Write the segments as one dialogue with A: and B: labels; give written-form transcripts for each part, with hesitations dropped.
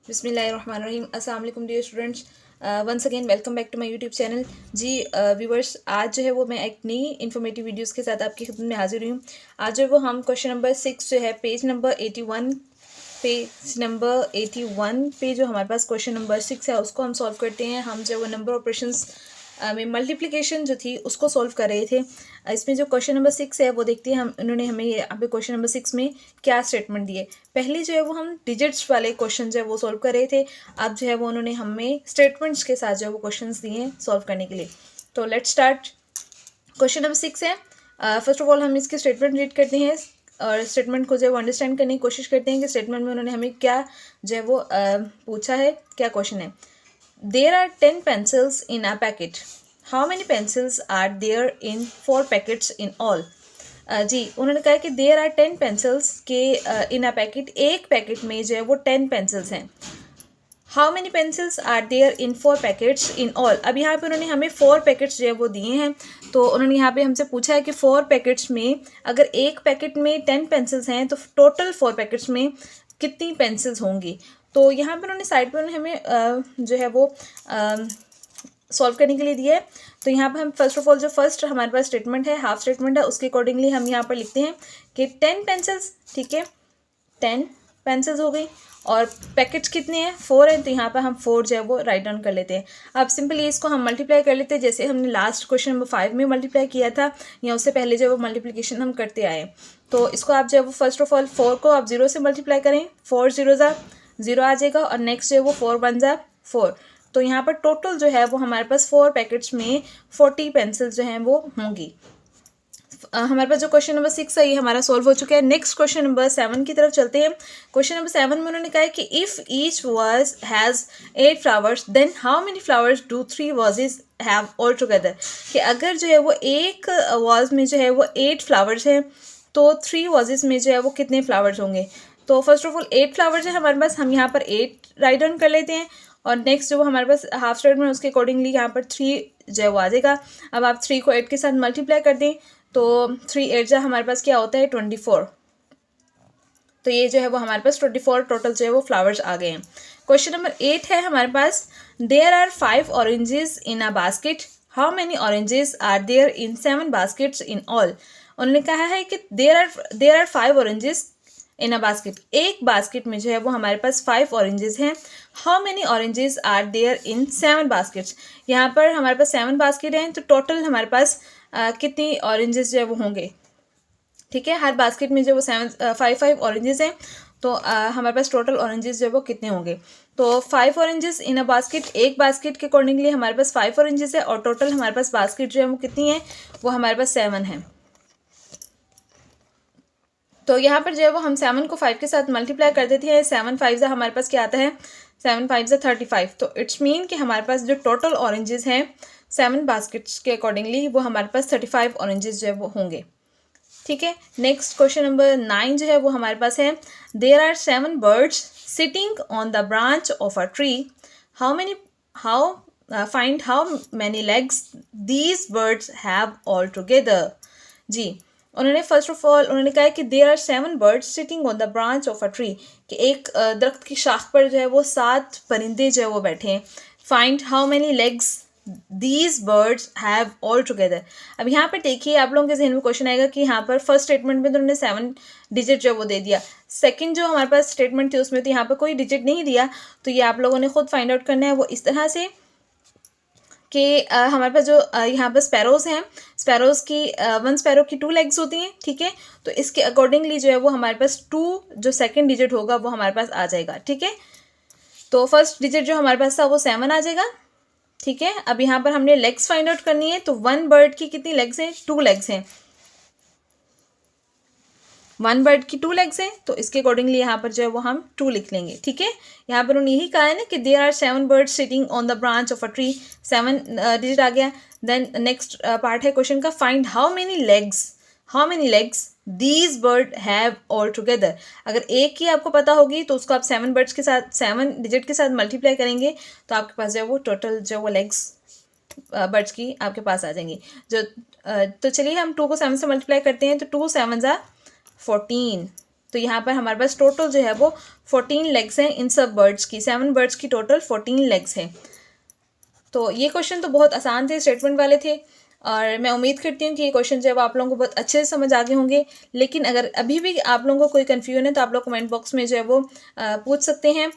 A: बिस्मिल्लाहिर्रहमानिर्रहीम। अस्सलाम वालेकुम dear students, once again welcome back to my YouTube channel. जी व्यूवर्स, आज जो है वो मैं एक नई इन्फॉर्मेटिव वीडियोस के साथ आपकी खिदमत में हाजिर हुई हूँ। आज जो है वो हम क्वेश्चन नंबर 6 जो है पेज नंबर 81 पे जो हमारे पास क्वेश्चन नंबर 6 है उसको हम सॉल्व करते हैं। हम जो है वो नंबर ऑपरेशंस में मल्टीप्लिकेशन जो थी उसको सॉल्व कर रहे थे। इसमें जो क्वेश्चन नंबर 6 है वो देखते हैं हम उन्होंने हमें यहाँ पे क्वेश्चन नंबर 6 में क्या स्टेटमेंट दिए। पहले जो है वो हम डिजिट्स वाले क्वेश्चन जो है वो सॉल्व कर रहे थे। अब जो है वो उन्होंने हमें स्टेटमेंट्स के साथ जो है वो क्वेश्चन दिए हैं सॉल्व करने के लिए। तो लेट्स स्टार्ट। क्वेश्चन नंबर 6 है। फर्स्ट ऑफ ऑल हम इसके स्टेटमेंट रीड करते हैं और स्टेटमेंट को जो है वो अंडरस्टैंड करने की कोशिश करते हैं कि स्टेटमेंट में उन्होंने हमें क्या जो है वो पूछा है, क्या क्वेश्चन है। There are 10 pencils in a packet. How many pencils are there in 4 packets in all? जी उन्होंने कहा कि देयर आर 10 पेंसिल्स के इन अ पैकेट, एक पैकेट में जो है वो 10 पेंसिल्स हैं। How many pencils are there in 4 packets in all. अब यहाँ पे उन्होंने हमें 4 पैकेट्स जो है वो दिए हैं। तो उन्होंने यहाँ पे हमसे पूछा है कि 4 पैकेट्स में अगर एक पैकेट में 10 पेंसिल्स हैं तो टोटल 4 पैकेट्स में कितनी पेंसिल्स होंगी। तो यहाँ पर उन्होंने साइड पर हमें जो है वो सॉल्व करने के लिए दिया है। तो यहाँ पर हम फर्स्ट ऑफ ऑल जो फर्स्ट हमारे पास स्टेटमेंट है, हाफ स्टेटमेंट है, उसके अकॉर्डिंगली हम यहाँ पर लिखते हैं कि 10 पेंसिल्स, ठीक है, 10 पेंसिल्स हो गई और पैकेट्स कितने हैं, 4 हैं। तो यहाँ पर हम 4 जो है वो राइट डाउन कर लेते हैं। अब सिंपली इसको हम मल्टीप्लाई कर लेते हैं जैसे हमने लास्ट क्वेश्चन नंबर 5 में मल्टीप्लाई किया था या उससे पहले जो है वो मल्टीप्लिकेशन हम करते आए। तो इसको आप जो है वो फर्स्ट ऑफ ऑल 4 को आप 0 से मल्टीप्लाई करें, 4 0 0 आ जाएगा और नेक्स्ट जो है वो 4 1 4। तो यहाँ पर टोटल जो है वो हमारे पास 4 पैकेट्स में 40 पेंसिल्स जो हैं वो होंगी। हमारे पास जो क्वेश्चन नंबर 6 है ये हमारा सॉल्व हो चुका है। नेक्स्ट क्वेश्चन नंबर 7 की तरफ चलते हैं। क्वेश्चन नंबर 7 में उन्होंने कहा है कि if each vase has 8 flowers then how many flowers do 3 vases have all together. कि अगर जो है वो एक वाज में जो है वो 8 फ्लावर्स हैं तो 3 वाजेस में जो है वो कितने फ्लावर्स होंगे। तो फर्स्ट ऑफ ऑल 8 फ्लावर्स है हमारे पास, हम यहाँ पर 8 राइट डाउन कर लेते हैं और नेक्स्ट जो हमारे पास हाफ स्टेटमेंट उसके अकॉर्डिंगली यहाँ पर 3 जो है वो आ जाएगा। अब आप 3 को 8 के साथ मल्टीप्लाई कर दें तो 3 8 जा हमारे पास क्या होता है 24। तो ये जो है वो हमारे पास 24 टोटल जो है वो फ्लावर्स आ गए हैं। क्वेश्चन नंबर 8 है हमारे पास, there are 5 oranges in a basket, how many oranges are there in 7 baskets in all. उन्होंने कहा है कि there are 5 oranges in a basket, एक बास्केट में जो है वो हमारे पास 5 ऑरेंजेस हैं। How many oranges are there in 7 baskets. यहाँ पर हमारे पास 7 बास्केट हैं तो टोटल हमारे पास कितनी ऑरेंजेस जो है वो होंगे। ठीक है, हर बास्केट में जो वो 5 ऑरेंजेस हैं तो हमारे पास टोटल ऑरेंजेस जो है वो कितने होंगे। तो 5 ऑरेंजेस इन अ बास्केट, एक बास्केट के अकॉर्डिंगली हमारे पास 5 ऑरेंजेस है और टोटल हमारे पास बास्केट जो है वो कितनी है, वो हमारे पास 7 है। तो यहाँ पर जो है वो हम 7 को 5 के साथ मल्टीप्लाई कर देते हैं। 7 5 हमारे पास क्या आता है, 7 5 35। तो इट्स मीन कि हमारे पास जो टोटल ऑरेंजेस हैं 7 बास्केट्स के अकॉर्डिंगली वो हमारे पास 35 ऑरेंजेस जो है वो होंगे। ठीक है, नेक्स्ट क्वेश्चन नंबर 9 जो है वो हमारे पास है, there are 7 birds sitting on the branch of a tree, how find how many legs these birds have all together. जी उन्होंने फर्स्ट ऑफ ऑल उन्होंने कहा है कि there are 7 birds sitting on the branch of a tree, कि एक दरख्त की शाख पर जो है वो 7 परिंदे जो है वो बैठे हैं। Find how many legs these birds have all together. अब यहाँ पर देखिए आप लोगों के जहन में क्वेश्चन आएगा कि यहाँ पर फर्स्ट स्टेटमेंट में तो उन्होंने 7 डिजिट जो वो दे दिया, सेकंड जो हमारे पास स्टेटमेंट थी उसमें तो यहाँ पर कोई डिजिट नहीं दिया। तो ये आप लोगों ने खुद फाइंड आउट करना है। वो इस तरह से कि हमारे पास जो यहाँ पर स्पैरोज़ हैं, स्पैरोज़ की 1 स्पैरो की 2 लेग्स होती हैं। ठीक है, तो इसके अकॉर्डिंगली जो है वो हमारे पास 2 जो सेकंड डिजिट होगा वो हमारे पास आ जाएगा। ठीक है, तो फर्स्ट डिजिट जो हमारे पास था वो 7 आ जाएगा। ठीक है, अब यहाँ पर हमने लेग्स फाइंड आउट करनी है। तो 1 बर्ड की कितनी लेग्स हैं, 2 लेग्स हैं। 1 बर्ड की 2 लेग्स हैं तो इसके अकॉर्डिंगली यहाँ पर जो है वो हम 2 लिख लेंगे। ठीक है, यहाँ पर उन्होंने यही कहा है ना कि there are 7 birds sitting on the branch of a tree, 7 digit आ गया। देन नेक्स्ट पार्ट है क्वेश्चन का, find how many legs these bird have all together. अगर एक ही आपको पता होगी तो उसको आप 7 बर्ड्स के साथ 7 डिजिट के साथ मल्टीप्लाई करेंगे तो आपके पास जो है वो टोटल जो वो लेग्स बर्ड्स की आपके पास आ जाएंगी। जो तो चलिए हम 2 को 7 से मल्टीप्लाई करते हैं। तो 2 7 14, तो यहाँ पर हमारे पास टोटल जो है वो 14 लेग्स हैं इन सब बर्ड्स की, 7 बर्ड्स की टोटल 14 लेग्स हैं। तो ये क्वेश्चन तो बहुत आसान थे, स्टेटमेंट वाले थे, और मैं उम्मीद करती हूँ कि ये क्वेश्चन जो है वो आप लोगों को बहुत अच्छे से समझ आ गए होंगे। लेकिन अगर अभी भी आप लोगों को कोई कन्फ्यूजन है तो आप लोग कमेंट बॉक्स में जो है वो पूछ सकते हैं।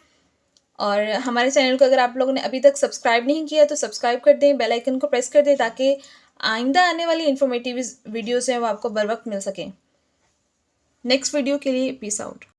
A: और हमारे चैनल को अगर आप लोगों ने अभी तक सब्सक्राइब नहीं किया तो सब्सक्राइब कर दें, बेल आइकन को प्रेस कर दें, ताकि आइंदा आने वाली इन्फॉर्मेटिव वीडियोज़ हैं वो आपको बर वक्त मिल सकें। नेक्स्ट वीडियो के लिए पीस आउट।